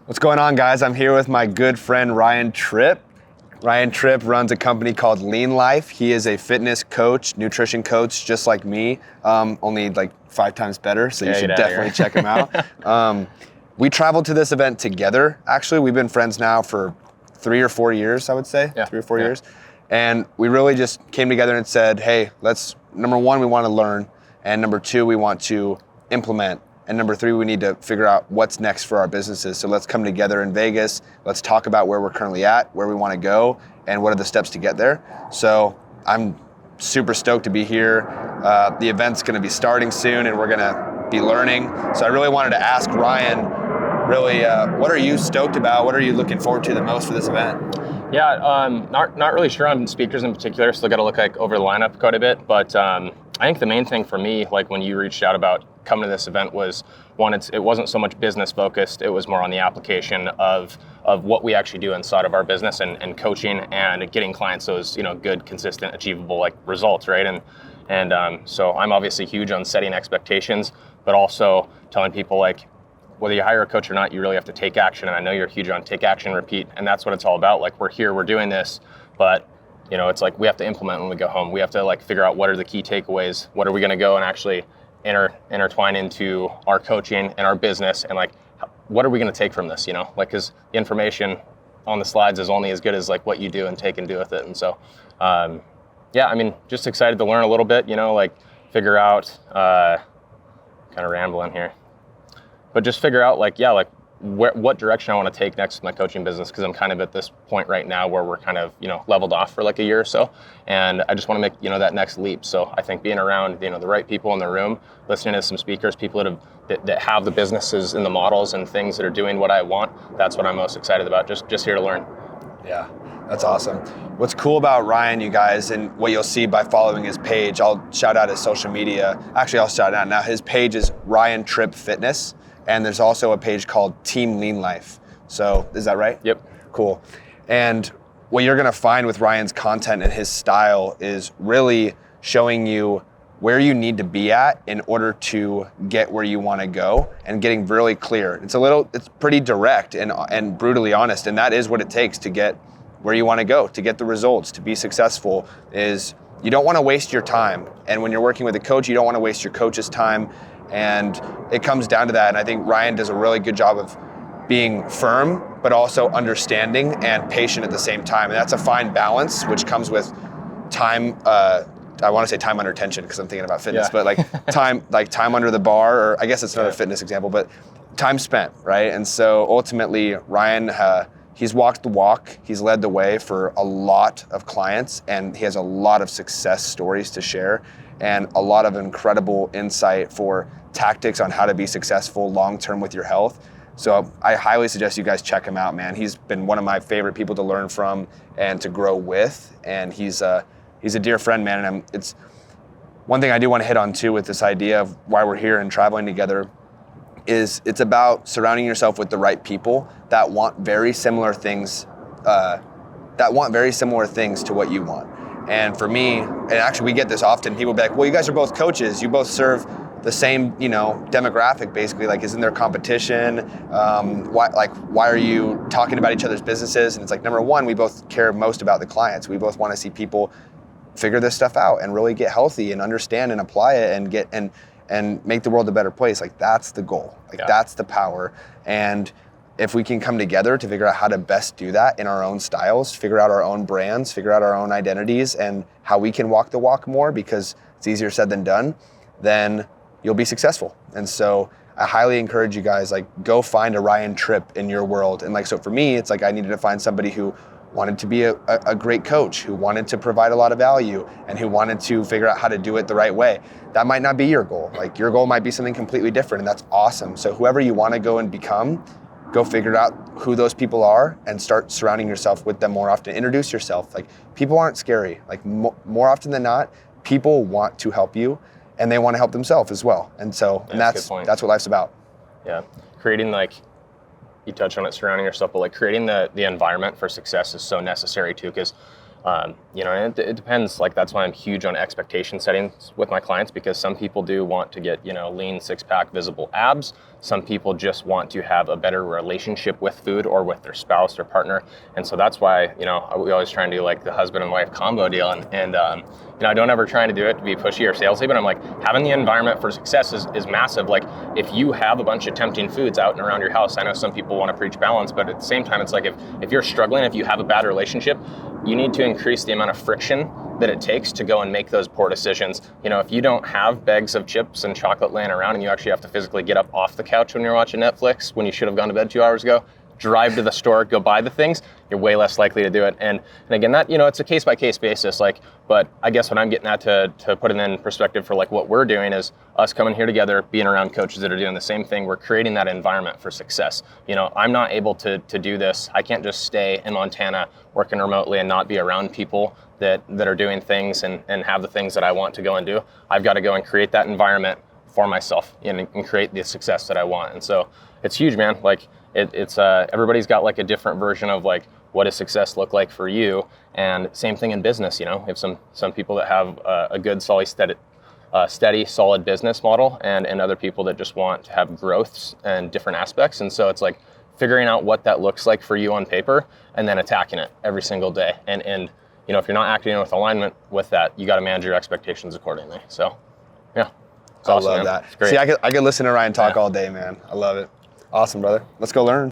What's going on, guys? I'm here with my good friend Ryan Tripp. Ryan Tripp runs a company called Lean Life. He is a fitness coach, nutrition coach, just like me, only like 5 times better, so you should definitely check him out. We traveled to this event together. Actually, we've been friends now for 3 or 4 years, I would say, 3 or 4 years. And we really just came together and said, hey, number one, we want to learn. And number two, we want to implement. And number three, we need to figure out what's next for our businesses. So let's come together in Vegas. Let's talk about where we're currently at, where we want to go, and what are the steps to get there. So I'm super stoked to be here. The event's going to be starting soon, and we're going to be learning. So I really wanted to ask Ryan, really, what are you stoked about? What are you looking forward to the most for this event? Yeah, not really sure on speakers in particular. Still got to look over the lineup quite a bit. But I think the main thing for me, like when you reached out about coming to this event, was one, it wasn't so much business focused. It was more on the application of what we actually do inside of our business and coaching and getting clients those good, consistent, achievable results, right? And so I'm obviously huge on setting expectations, but also telling people whether you hire a coach or not, you really have to take action. And I know you're huge on take action, repeat, and that's what it's all about. We're here, we're doing this, but it's we have to implement when we go home. We have to figure out what are the key takeaways. What are we going to go and actually intertwine into our coaching and our business, and what are we going to take from this? Because the information on the slides is only as good as what you do and take and do with it. And so, just excited to learn a little bit. Figure out. Kind of rambling here. But just figure out what direction I want to take next with my coaching business, because I'm kind of at this point right now where we're kind of leveled off for a year or so, and I just want to make that next leap. So I think being around the right people in the room, listening to some speakers, people that have the businesses and the models and things that are doing what I want, that's what I'm most excited about. Just here to learn. Yeah, that's awesome. What's cool about Ryan, you guys, and what you'll see by following his page, I'll shout out his social media. Actually, I'll shout it out now. His page is Ryan Tripp Fitness. And there's also a page called Team Lean Life. So is that right? Yep. Cool. And what you're gonna find with Ryan's content and his style is really showing you where you need to be at in order to get where you wanna go, and getting really clear. It's pretty direct and brutally honest, and that is what it takes to get where you wanna go, to get the results, to be successful. Is you don't wanna waste your time. And when you're working with a coach, you don't wanna waste your coach's time. And it comes down to that. And I think Ryan does a really good job of being firm, but also understanding and patient at the same time. And that's a fine balance, which comes with time. I want to say time under tension because I'm thinking about fitness, but time under the bar, or I guess it's another fitness example, but time spent, right? And so ultimately, Ryan, he's walked the walk. He's led the way for a lot of clients, and he has a lot of success stories to share, and a lot of incredible insight for tactics on how to be successful long-term with your health. So I highly suggest you guys check him out, man. He's been one of my favorite people to learn from and to grow with, and he's a dear friend, man. And it's one thing I do want to hit on too with this idea of why we're here and traveling together is it's about surrounding yourself with the right people that want very similar things, to what you want. And for me, and actually we get this often, people be like, well, you guys are both coaches. You both serve the same, demographic, basically. Isn't there competition? Why are you talking about each other's businesses? And it's number one, we both care most about the clients. We both want to see people figure this stuff out and really get healthy and understand and apply it and make the world a better place. That's the goal. That's the power. And if we can come together to figure out how to best do that in our own styles, figure out our own brands, figure out our own identities, and how we can walk the walk more, because it's easier said than done, then you'll be successful. And so I highly encourage you guys, go find a Ryan Tripp in your world. And so for me, it's I needed to find somebody who wanted to be a great coach, who wanted to provide a lot of value, and who wanted to figure out how to do it the right way. That might not be your goal. Your goal might be something completely different, and that's awesome. So whoever you want to go and become, go figure out who those people are and start surrounding yourself with them more often. Introduce yourself. People aren't scary. More often than not, people want to help you, and they want to help themselves as well. And so, that's what life's about. Yeah, creating you touch on it, surrounding yourself, but creating the environment for success is so necessary too, because it depends. That's why I'm huge on expectation settings with my clients, because some people do want to get lean, 6-pack, visible abs. Some people just want to have a better relationship with food or with their spouse or partner. And so that's why, we always try and do like the husband and wife combo deal. And I don't ever try to do it to be pushy or salesy, but I'm like, having the environment for success is massive. Like if you have a bunch of tempting foods out and around your house, I know some people want to preach balance, but at the same time, it's like if you're struggling, if you have a bad relationship, you need to increase the amount of friction that it takes to go and make those poor decisions. If you don't have bags of chips and chocolate laying around and you actually have to physically get up off the couch when you're watching Netflix, when you should have gone to bed 2 hours ago, drive to the store, go buy the things, you're way less likely to do it. And again, that, it's a case by case basis, but I guess what I'm getting at to put it in perspective for like what we're doing is us coming here together, being around coaches that are doing the same thing. We're creating that environment for success. I'm not able to do this. I can't just stay in Montana working remotely and not be around people that are doing things and have the things that I want to go and do. I've got to go and create that environment for myself and create the success that I want. And so it's huge, man. Like it's everybody's got like a different version of like what does success look like for you. And same thing in business. You have some people that have a good, steady, solid business model, and other people that just want to have growths and different aspects. And so it's like figuring out what that looks like for you on paper and then attacking it every single day. And if you're not acting with alignment with that, you got to manage your expectations accordingly. So, yeah. It's awesome, I love man. that. It's great. See, I could listen to Ryan talk all day, man. I love it. Awesome, brother. Let's go learn.